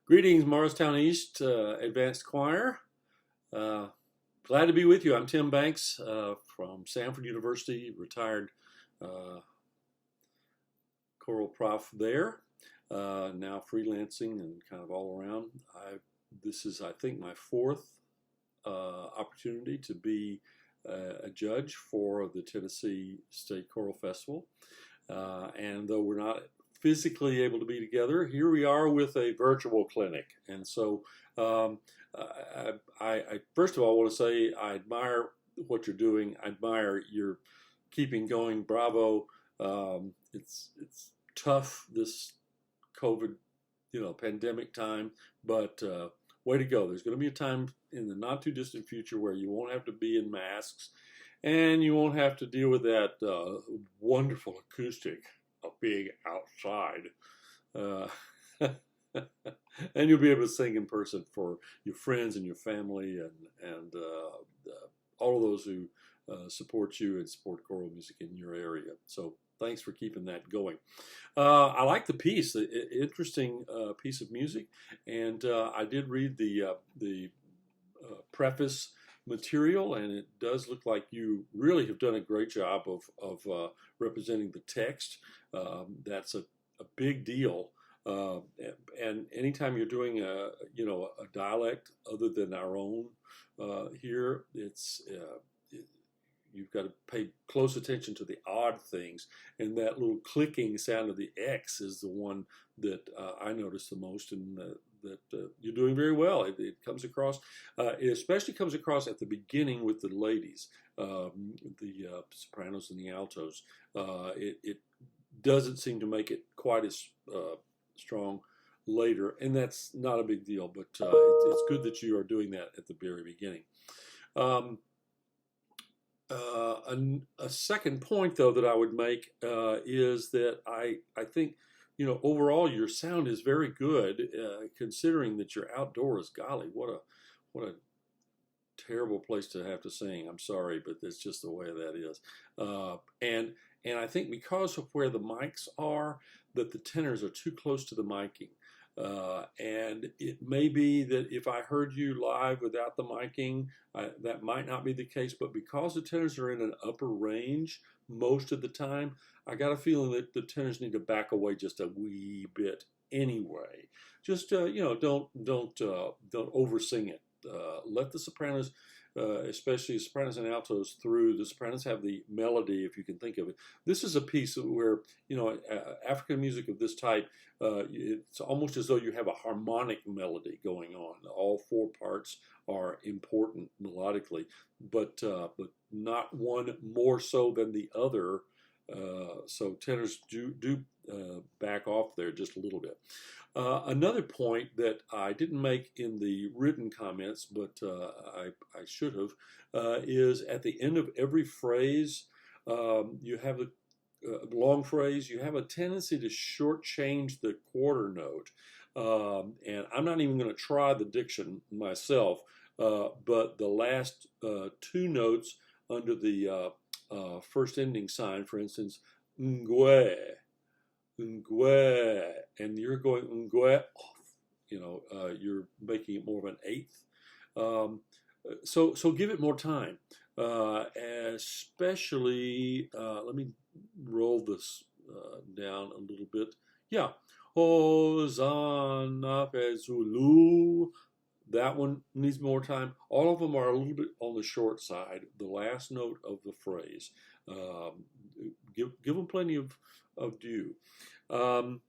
Greetings, Morristown East Advanced Choir. Uh, Glad to be with you. I'm Tim Banks from Samford University, retired uh, choral prof there, now freelancing and kind of all around. This is, I think, my fourth opportunity to be a judge for the Tennessee State Choral Festival. And though we're not physically able to be together, here we are with a virtual clinic. And so I first of all want to say I admire what you're doing. I admire your keeping going. Bravo. It's tough, this COVID, pandemic time, but way to go. There's going to be a time in the not too distant future where you won't have to be in masks and you won't have to deal with that wonderful acoustic of being outside. Uh, and you'll be able to sing in person for your friends and your family and all of those who support you and support choral music in your area. So thanks for keeping that going. I like the piece, the interesting piece of music, and I did read the preface material, and it does look like you really have done a great job of representing the text. That's a big deal. And anytime you're doing a dialect other than our own here, you've got to pay close attention to the odd things, and that little clicking sound of the X is the one that I notice the most, and that you're doing very well. It comes across, it especially comes across at the beginning with the ladies, the sopranos and the altos. It doesn't seem to make it quite as strong later, and that's not a big deal, but it's good that you are doing that at the very beginning. A second point, though, that I would make is that I think, overall your sound is very good, considering that you're outdoors. Golly, what a terrible place to have to sing. I'm sorry, but that's just the way that is. And I think because of where the mics are, that the tenors are too close to the miking. And it may be that if I heard you live without the miking, that might not be the case, but because the tenors are in an upper range most of the time, I got a feeling that the tenors need to back away just a wee bit anyway. Just don't oversing it. Let the sopranos, especially sopranos and altos, through. The sopranos have the melody, if you can think of it. This is a piece where, African music of this type, it's almost as though you have a harmonic melody going on. All four parts are important melodically, but not one more so than the other. So tenors do back off there just a little bit. Another point that I didn't make in the written comments, but I should have, is at the end of every phrase, you have a long phrase, you have a tendency to shortchange the quarter note. And I'm not even going to try the diction myself, but the last two notes under the first ending sign, for instance, ngwe, ngwe, and you're going ngwe off. You're making it more of an eighth. So give it more time, especially. Let me roll this down a little bit. Yeah, Hosanna Fezulu. That one needs more time. All of them are a little bit on the short side. The last note of the phrase. Give them plenty of due. I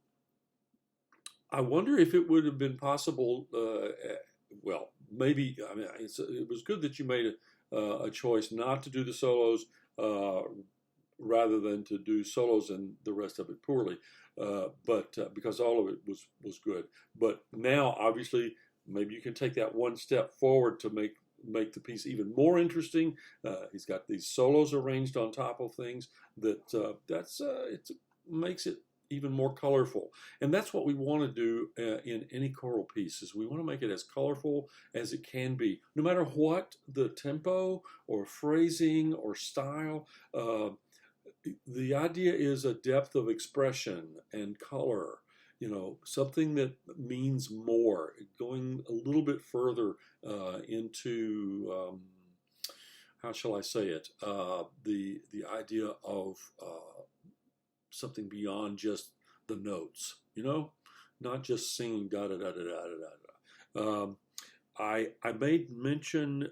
wonder if it would have been possible. Well, maybe. I mean, it was good that you made a choice not to do the solos rather than to do solos and the rest of it poorly. But because all of it was good. But now, obviously, maybe you can take that one step forward to make the piece even more interesting. He's got these solos arranged on top of things that it makes it even more colorful. And that's what we want to do in any choral piece, is we want to make it as colorful as it can be, no matter what the tempo or phrasing or style. The idea is a depth of expression and color something that means more, going a little bit further into how shall I say it, the idea of something beyond just the notes, not just singing da da da da da da da. I made mention.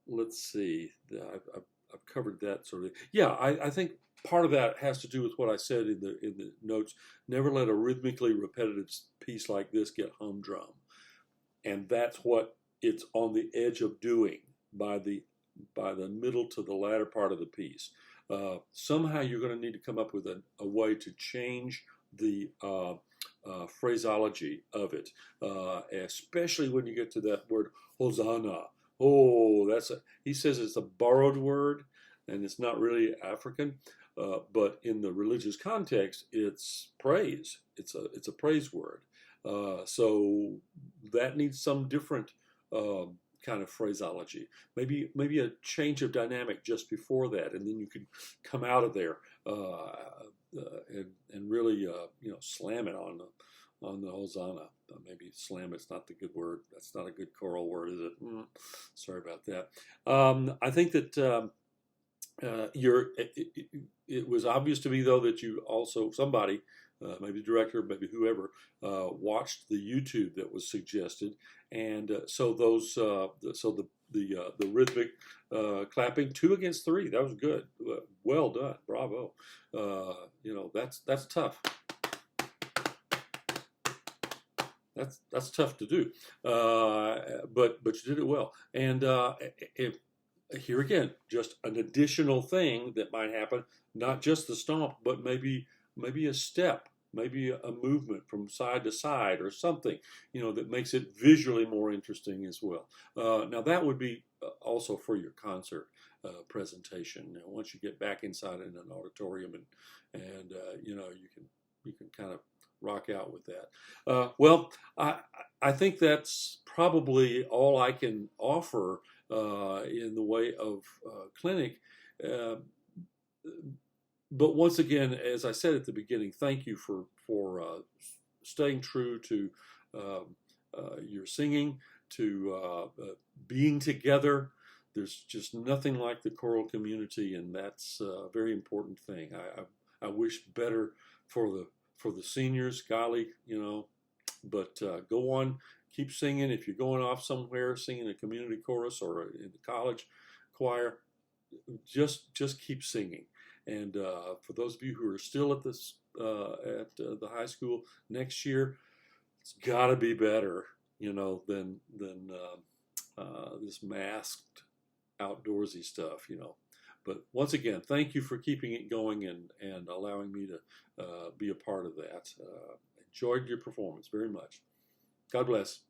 Let's see. I've covered that sort of. Yeah, I think part of that has to do with what I said in the notes. Never let a rhythmically repetitive piece like this get humdrum, and that's what it's on the edge of doing by the middle to the latter part of the piece. Somehow you're going to need to come up with a way to change the phraseology of it, especially when you get to that word Hosanna. Oh, he says it's a borrowed word, and it's not really African, but in the religious context, it's praise. It's a praise word. So that needs some different kind of phraseology. Maybe a change of dynamic just before that, and then you can come out of there and really slam it on the Hosanna. Maybe slam it's not the good word. That's not a good choral word, is it? Sorry about that. I think that it was obvious to me, though, that you also, somebody, maybe the director, maybe whoever, watched the YouTube that was suggested, and so the rhythmic clapping 2 against 3, that was good. Well done, bravo. That's tough. That's tough to do, but you did it well. And here again, just an additional thing that might happen, not just the stomp, but maybe a step, maybe a movement from side to side or something, that makes it visually more interesting as well. Now that would be also for your concert presentation. Once you get back inside in an auditorium and you can kind of rock out with that. Well, I think that's probably all I can offer in the way of clinic. But once again, as I said at the beginning, thank you for staying true to your singing, to being together. There's just nothing like the choral community, and that's a very important thing. I wish better for the seniors, golly, but go on, keep singing. If you're going off somewhere, singing a community chorus or in the college choir, just keep singing. And for those of you who are still at this at the high school next year, it's got to be better, than this masked outdoorsy stuff, But once again, thank you for keeping it going and allowing me to be a part of that. Enjoyed your performance very much. God bless.